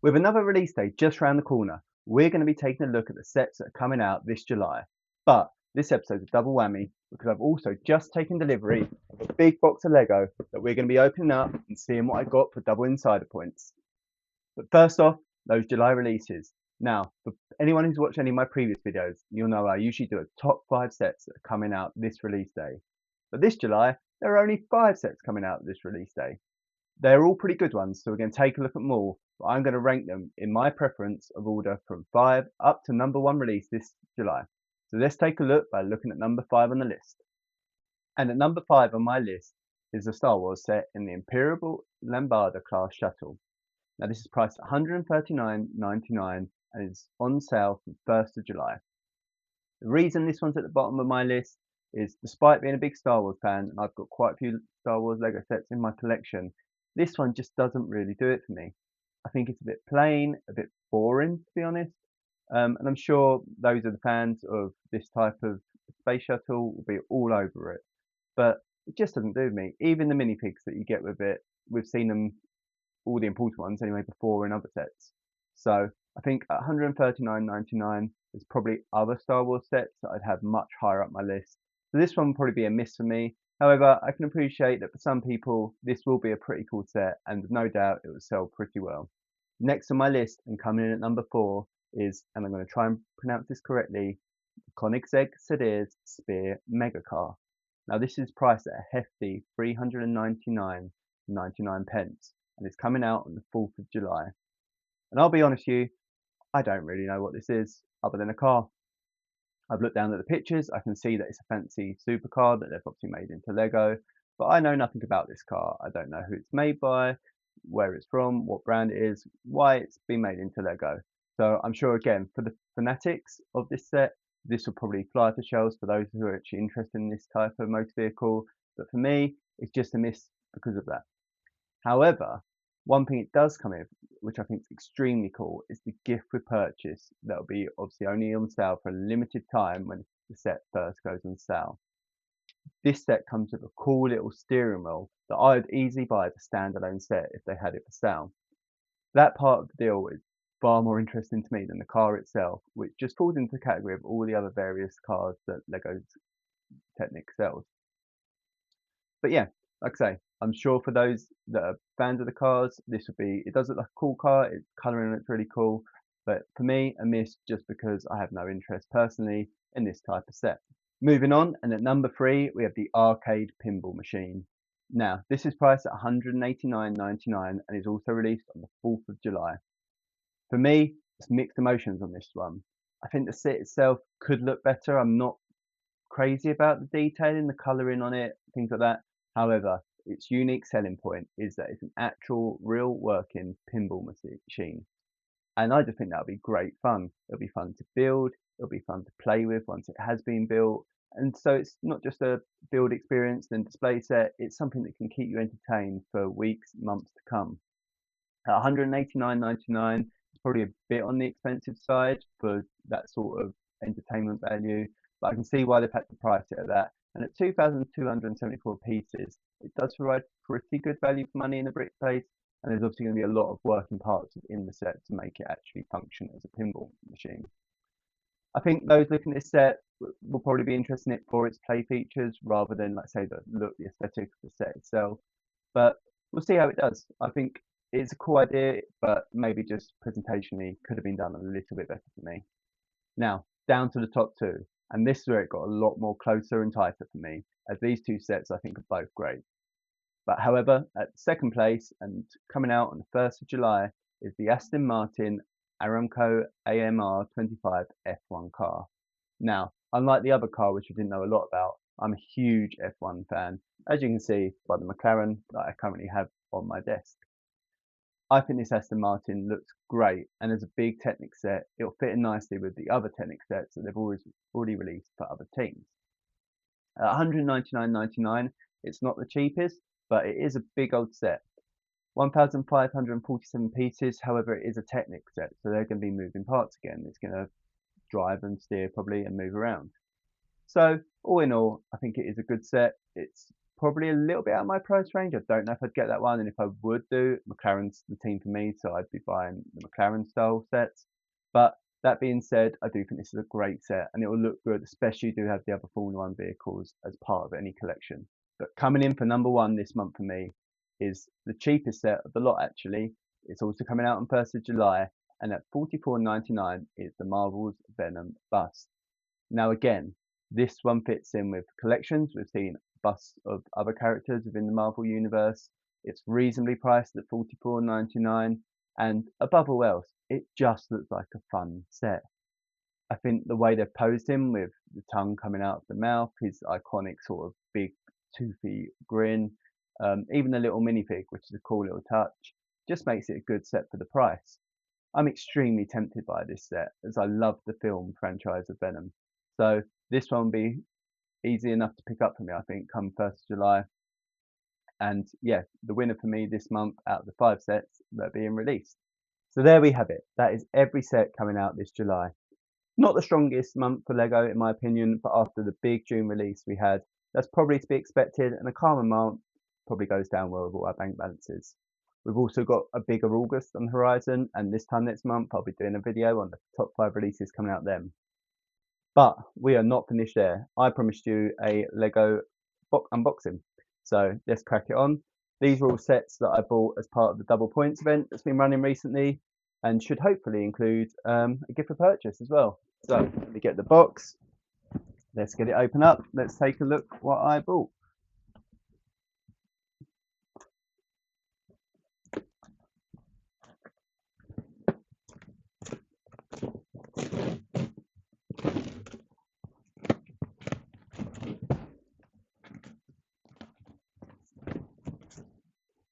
With another release day just round the corner, we're going to be taking a look at the sets that are coming out this July. But this episode's a double whammy because I've also just taken delivery of a big box of Lego that we're going to be opening up and seeing what I got for double insider points. But first off, those July releases. Now, for anyone who's watched any of my previous videos, you'll know I usually do a top 5 sets that are coming out this release day. But this July, there are only 5 sets coming out this release day. They're all pretty good ones, so we're going to take a look at them all, but I'm going to rank them in my preference of order from 5 up to number 1 release this July. So let's take a look by looking at number 5 on the list. And at number 5 on my list is the Star Wars set in the Imperial Lambda class shuttle. Now this is priced at $139.99 and is on sale from 1st of July. The reason this one's at the bottom of my list is despite being a big Star Wars fan, and I've got quite a few Star Wars Lego sets in my collection, this one just doesn't really do it for me. I think it's a bit plain, a bit boring to be honest, and I'm sure those are the fans of this type of space shuttle will be all over it, but it just doesn't do me. Even the mini pigs that you get with it, we've seen them, all the important ones anyway, before in other sets. So I think at $139.99 there's probably other Star Wars sets that I'd have much higher up my list. So this one will probably be a miss for me. However, I can appreciate that for some people this will be a pretty cool set and no doubt it will sell pretty well. Next on my list and coming in at number 4 is, and I'm going to try and pronounce this correctly, Koenigsegg Sears Spear Mega Car. Now this is priced at a hefty £399.99 and it's coming out on the 4th of July. And I'll be honest with you, I don't really know what this is other than a car. I've looked down at the pictures, I can see that it's a fancy supercar that they've obviously made into Lego, but I know nothing about this car. I don't know who it's made by, where it's from, what brand it is, why it's been made into Lego. So I'm sure again, for the fanatics of this set, this will probably fly off the shelves for those who are actually interested in this type of motor vehicle, but for me, it's just a miss because of that. However, one thing it does come in, which I think is extremely cool, is the gift with purchase that'll be obviously only on sale for a limited time when the set first goes on sale. This set comes with a cool little steering wheel that I would easily buy as a standalone set if they had it for sale. That part of the deal is far more interesting to me than the car itself, which just falls into the category of all the other various cars that Lego Technic sells. But yeah, like I say, I'm sure for those that are fans of the cars, this would be, it does look like a cool car, it's colouring looks really cool, but for me, a miss just because I have no interest personally in this type of set. Moving on, and at number 3, we have the arcade pinball machine. Now, this is priced at $189.99 and is also released on the 4th of July. For me, it's mixed emotions on this one. I think the set itself could look better. I'm not crazy about the detailing, the colouring on it, things like that. However, its unique selling point is that it's an actual real working pinball machine. And I just think that'll be great fun. It'll be fun to build, it'll be fun to play with once it has been built. And so it's not just a build experience and display set, it's something that can keep you entertained for weeks, months to come. At $189.99, it's probably a bit on the expensive side for that sort of entertainment value, but I can see why they've had to price it at that. And at 2,274 pieces, it does provide pretty good value for money in the brick place, and there's obviously going to be a lot of working parts in the set to make it actually function as a pinball machine. I think those looking at this set will probably be interested in it for its play features rather than, like say, the look, the aesthetic of the set itself. But we'll see how it does. I think it's a cool idea, but maybe just presentationally could have been done a little bit better for me. Now, down to the top 2, and this is where it got a lot more closer and tighter for me, as these 2 sets I think are both great. But however, at second place and coming out on the 1st of July is the Aston Martin Aramco AMR 25 F1 car. Now, unlike the other car, which I didn't know a lot about, I'm a huge F1 fan, as you can see by the McLaren that I currently have on my desk. I think this Aston Martin looks great, and as a big Technic set, it'll fit in nicely with the other Technic sets that they've already released for other teams. At $199.99, it's not the cheapest, but it is a big old set. 1,547 pieces, however, it is a Technic set, so they're going to be moving parts again. It's going to drive and steer probably and move around. So, all in all, I think it is a good set. It's probably a little bit out of my price range. I don't know if I'd get that one, and if I would do, McLaren's the team for me, so I'd be buying the McLaren style sets. But that being said, I do think this is a great set, and it will look good, especially if you do have the other Formula One vehicles as part of any collection. But coming in for number one this month for me is the cheapest set of the lot, actually. It's also coming out on 1st of July, and at $44.99 is the Marvel's Venom bust. Now again, this one fits in with collections. We've seen busts of other characters within the Marvel universe. It's reasonably priced at $44.99, and above all else, it just looks like a fun set. I think the way they've posed him with the tongue coming out of the mouth, his iconic sort of big toothy grin, even the little minifig, which is a cool little touch, just makes it a good set for the price. I'm extremely tempted by this set, as I love the film franchise of Venom. So this one will be easy enough to pick up for me, I think, come 1st of July. And yeah, the winner for me this month out of the 5 sets that are being released. So there we have it. That is every set coming out this July. Not the strongest month for LEGO in my opinion, but after the big June release we had, that's probably to be expected, and a calmer month probably goes down well with all our bank balances. We've also got a bigger August on the horizon, and this time next month I'll be doing a video on the top 5 releases coming out then. But we are not finished there. I promised you a LEGO unboxing, so let's crack it on. These are all sets that I bought as part of the Double Points event that's been running recently, and should hopefully include a gift for purchase as well. So let me get the box. Let's get it open up. Let's take a look what I bought.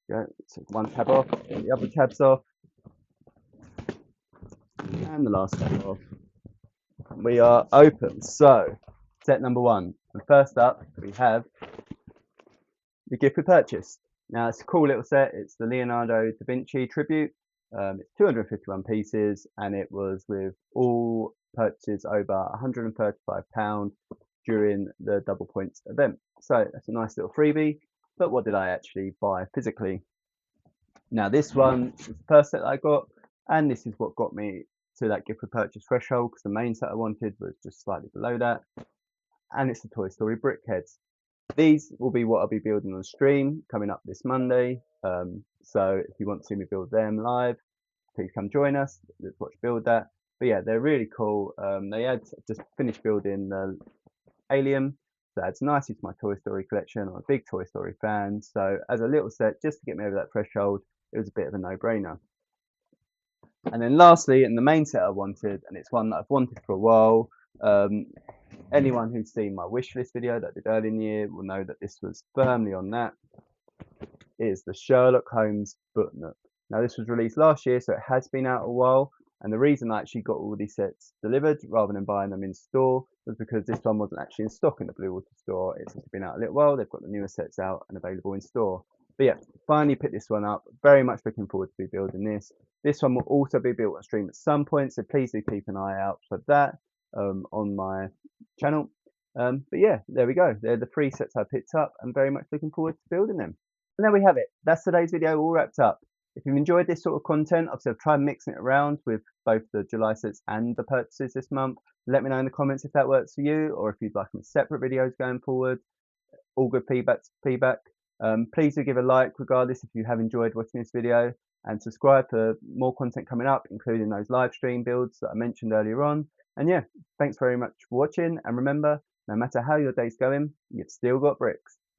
Go, take one tab off, get the other tabs off, and the last tab off. We are open. So, set number one. And first up, we have the gift we purchased. Now, it's a cool little set. It's the Leonardo da Vinci tribute. It's 251 pieces, and it was with all purchases over £135 during the Double Points event. So that's a nice little freebie. But what did I actually buy physically? Now, this one is the first set that I got, and this is what got me to that gift for purchase threshold, because the main set I wanted was just slightly below that. And it's the Toy Story Brickheads. These will be what I'll be building on stream coming up this Monday. So if you want to see me build them live, please come join us. Let's watch build that. But yeah, they're really cool. They had just finished building the Alien, so that's nicely to my Toy Story collection. I'm a big Toy Story fan, so as a little set, just to get me over that threshold, it was a bit of a no-brainer. And then lastly, and the main set I wanted, and it's one that I've wanted for a while. Anyone who's seen my wish list video that I did earlier in the year will know that this was firmly on that. It is the Sherlock Holmes Book Nook. Now, this was released last year, so it has been out a while. And the reason I actually got all these sets delivered rather than buying them in store was because this one wasn't actually in stock in the Blue Water store. It's been out a little while. They've got the newer sets out and available in store. But yeah, finally picked this one up. Very much looking forward to be building this. This one will also be built on stream at some point, so please do keep an eye out for that on my channel. But yeah, there we go. They're the 3 sets I picked up, and very much looking forward to building them. And there we have it. That's today's video all wrapped up. If you've enjoyed this sort of content, obviously I've tried mixing it around with both the July sets and the purchases this month. Let me know in the comments if that works for you, or if you'd like them separate videos going forward. All good feedback. Please do give a like regardless if you have enjoyed watching this video, and subscribe for more content coming up, including those live stream builds that I mentioned earlier on. And yeah, thanks very much for watching, and remember, no matter how your day's going, you've still got bricks.